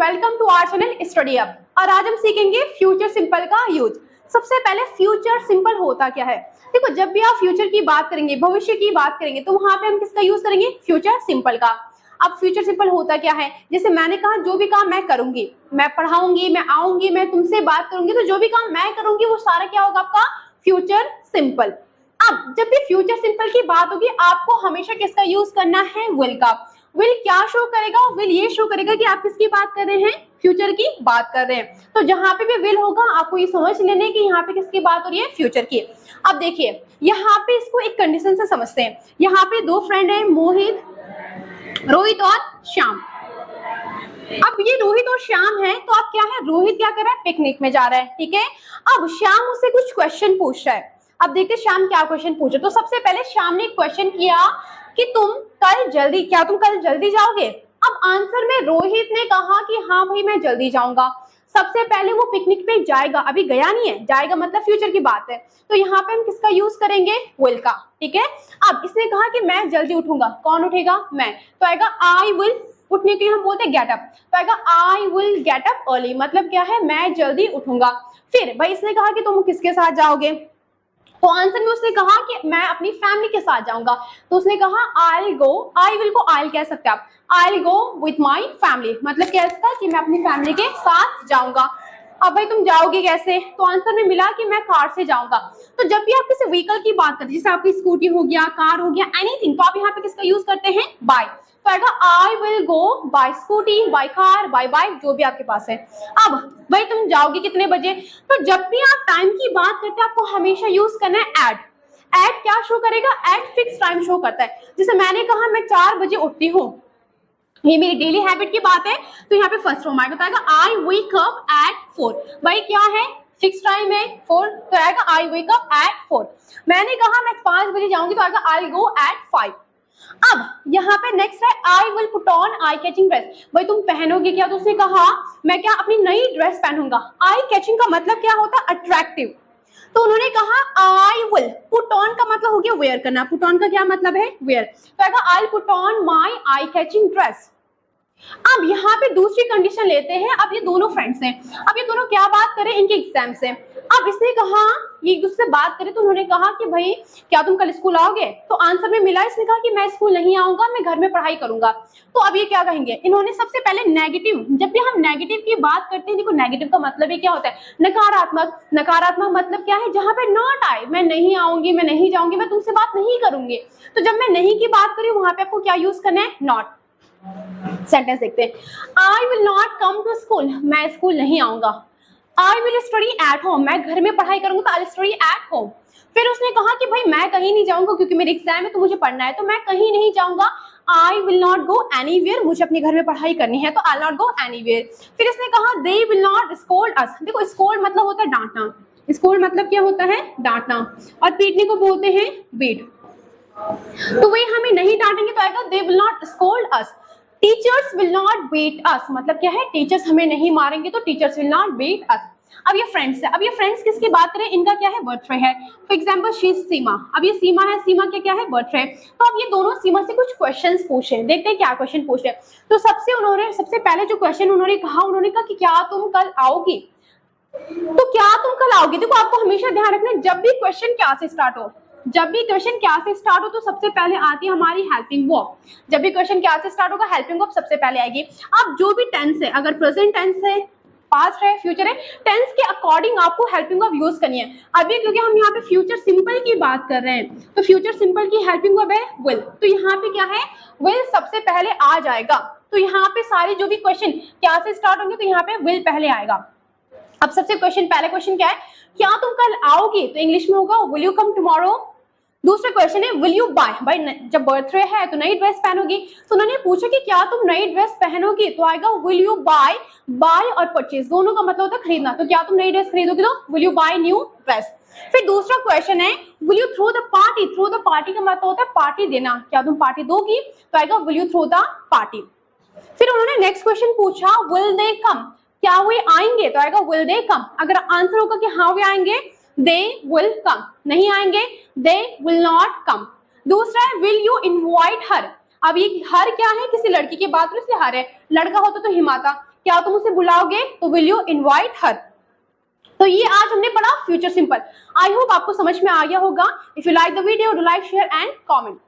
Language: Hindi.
Welcome to our channel study up. और आज हम सीखेंगे फ्यूचर सिंपल का यूज। सबसे पहले फ्यूचर सिंपल होता क्या है? देखो, जब भी आप फ्यूचर की बात करेंगे, भविष्य की बात करेंगे, तो वहां पे हम किसका यूज करेंगे? फ्यूचर सिंपल का। अब फ्यूचर सिंपल होता क्या है? जैसे मैंने कहा, जो भी काम मैं करूंगी, मैं पढ़ाऊंगी, मैं आऊंगी, मैं तुमसे बात करूंगी, तो जो भी काम मैं करूंगी वो सारा क्या होगा? आपका फ्यूचर सिंपल। अब जब भी फ्यूचर सिंपल की बात होगी, आपको हमेशा किसका यूज करना है? विल का। विल क्या शो करेगा? विल ये शो करेगा कि आप किसकी बात कर रहे हैं? फ्यूचर की बात कर रहे हैं। तो जहां पे भी विल होगा, आपको ये समझ लेना है कि यहाँ पे किसकी बात हो रही है? फ्यूचर की। अब देखिए, यहाँ पे इसको एक कंडीशन से समझते हैं। यहाँ पे दो फ्रेंड है, मोहित, रोहित और श्याम। अब ये रोहित और श्याम है, तो अब क्या है? रोहित क्या कर रहा है? पिकनिक में जा रहा है, ठीक है। अब श्याम उससे कुछ क्वेश्चन पूछ रहा है। अब देखते श्याम क्या क्वेश्चन पूछे। तो सबसे पहले श्याम ने एक क्वेश्चन किया कि तुम कल जल्दी जाओगे? अब आंसर में रोहित ने कहा कि हाँ भाई, मैं जल्दी जाऊंगा। सबसे पहले वो पिकनिक पे जाएगा, अभी गया नहीं है, जाएगा मतलब फ्यूचर की बात है। तो यहाँ पे हम किसका यूज करेंगे? विल का, ठीक है। अब इसने कहा कि मैं जल्दी उठूंगा। कौन उठेगा? मैं। तो आएगा आई विल। उठने के लिए हम बोलते हैं गेट अप। तो आएगा I will get up early, मतलब क्या है? मैं जल्दी उठूंगा। फिर भाई इसने कहा कि तुम किसके साथ जाओगे? तो आंसर में उसने कहा कि मैं अपनी फैमिली के साथ जाऊंगा। तो उसने कहा आई गो। आई विल को आई कह सकते हैं आप। आई गो विथ माई फैमिली, मतलब क्या इसका? कि मैं अपनी फैमिली के साथ जाऊंगा। अब भाई तुम जाओगे कैसे? तो आंसर में मिला कि मैं कार से जाऊंगा। तो जब भी आप किसी व्हीकल की बात करते हैं, जैसे आपकी स्कूटी हो गया, कार हो गया, एनीथिंग, तो आप यहाँ पे किसका यूज करते हैं? बाय। तो आएगा I will go by scooty, by car, by bike, जो भी आपके पास है। अब भाई तुम जाओगे कितने बजे? तो जब भी आप टाइम की बात करते हैं, आपको हमेशा यूज करना है एट। एट क्या शो करेगा? एट फिक्स टाइम शो करता है। जैसे मैंने कहा मैं 4 बजे उठती हूँ, ये मेरी डेली हैबिट की बात है, तो यहाँ पे फर्स्ट फॉर्म आएगा। तो आएगा आई वेक अप एट 4। भाई क्या है? फिक्स टाइम है 4, तो आएगा आई वेक अप एट 4। मैंने कहा मैं 5 बजे जाऊंगी, तो आएगा आई गो एट 5। अब यहाँ पे नेक्स्ट है I will put on eye catching dress. भाई तुम पहनोगे क्या? तो उसने कहा मैं क्या अपनी नई ड्रेस पहनूंगा। आई कैचिंग का मतलब क्या होता है? अट्रैक्टिव। तो उन्होंने कहा आई विल। पुट ऑन का मतलब हो गया वेयर करना। पुट ऑन का क्या मतलब है? वेयर। तो आएगा I put on my eye catching dress. अब यहाँ पे दूसरी कंडीशन लेते हैं। अब ये दोनों फ्रेंड्स हैं। अब ये दोनों क्या बात करें? इनके एग्जाम से। अब इसने कहा, ये एक दूसरे से बात करें, तो उन्होंने कहा कि भाई क्या तुम कल स्कूल आओगे? तो आंसर में मिला, इसने कहा कि मैं स्कूल नहीं आऊंगा, मैं घर में पढ़ाई करूंगा। तो अब ये क्या कहेंगे? इन्होंने सबसे पहले नेगेटिव। जब भी हम नेगेटिव की बात करते हैं, देखो नेगेटिव का मतलब ये क्या होता है? नकारात्मक। नकारात्मक मतलब क्या है? जहां पे नॉट आए, मैं नहीं आऊंगी, मैं नहीं जाऊंगी, मैं तुमसे बात नहीं करूंगी। तो जब मैं नहीं की बात करी, वहां पे आपको क्या यूज करना है? नॉट। सेंटेंस देखते हैं। I will not come to school, मैं स्कूल नहीं आऊंगा। I will study at home, मैं घर में पढ़ाई करूंगा, तो आई स्टडी एट होम। फिर उसने कहा कि भाई मैं कहीं नहीं जाऊंगा क्योंकि मेरे एग्जाम है, तो मुझे पढ़ना है, तो मैं कहीं नहीं जाऊंगा। आई विल नॉट गो एनीवेयर, मुझे अपने घर में पढ़ाई करनी है, तो आई नॉट गो एनीवेयर। फिर इसने कहा दे विल नॉट स्कोल्ड अस। देखो स्कोल्ड मतलब होता है डांटना। स्कोल्ड मतलब क्या होता है? डांटना। और पीटने को बोलते हैं बीट। तो वही हमें नहीं डांटेंगे, तो आएगा they will not scold us. Teachers will not beat us, मतलब क्या है? टीचर्स हमें नहीं मारेंगे, तो teachers will not beat us. अब ये फ्रेंड्स है। अब ये फ्रेंड्स किसकी बात करें? इनका क्या है? बर्थडे है। फॉर एग्जांपल शी इज सीमा। अब ये सीमा है, सीमा क्या है? बर्थडे। तो अब ये दोनों सीमा से कुछ क्वेश्चंस पूछे, देखते हैं क्या क्वेश्चन पूछे। तो सबसे पहले जो क्वेश्चन उन्होंने कहा कि क्या तुम कल आओगी? तो क्या तुम कल आओगी? देखो आपको हमेशा ध्यान रखना, जब भी क्वेश्चन क्या से स्टार्ट हो, तो सबसे पहले आती है हमारी हेल्पिंग वर्ब। जब भी क्वेश्चन क्या से स्टार्ट होगा, हेल्पिंग वर्ब सबसे पहले आएगी। अब जो भी टेंस है, अगर प्रेजेंट टेंस है, पास्ट है, फ्यूचर है, टेंस के अकॉर्डिंग आपको हेल्पिंग वर्ब यूज करनी है। अभी क्योंकि हम यहाँ पे फ्यूचर सिंपल की बात कर रहे हैं, तो फ्यूचर सिंपल की हेल्पिंग वर्ब है विल। तो यहाँ पे क्या है? विल सबसे पहले आ जाएगा। तो यहाँ पे सारे जो भी क्वेश्चन क्या से स्टार्ट होंगे, तो यहाँ पे विल पहले आएगा। अब सबसे पहले क्वेश्चन क्या है? क्या तुम कल आओगी? तो इंग्लिश में होगा विल यू कम टुमारो। दूसरा क्वेश्चन है विल यू बाय। भाई जब बर्थडे है तो नई ड्रेस पहनोगी। तो उन्होंने पूछा कि क्या तुम नई ड्रेस पहनोगी? तो आएगा विल यू बाय। बाय और परचेज दोनों का मतलब होता है खरीदना। तो क्या तुम नई ड्रेस खरीदोगी? तो will you buy new dress. फिर दूसरा क्वेश्चन है will you throw the party. Throw the party का मतलब होता है पार्टी देना। क्या तुम पार्टी दोगी? तो आएगा will you throw the party. फिर उन्होंने नेक्स्ट क्वेश्चन पूछा विल दे कम, क्या वे आएंगे? तो आएगा विल दे कम। अगर आंसर होगा कि हाँ वे आएंगे, they will come। नहीं आएंगे, they will not come। दूसरा है will you invite her। अब ये हर क्या है? किसी लड़की की बात, इसलिए हर है। लड़का होता तो हिमाता। क्या तुम उसे बुलाओगे? तो विल यू इनवाइट हर? तो ये आज हमने पढ़ा फ्यूचर सिंपल। आई होप आपको समझ में आ गया होगा। If you like the video, do like, share and comment.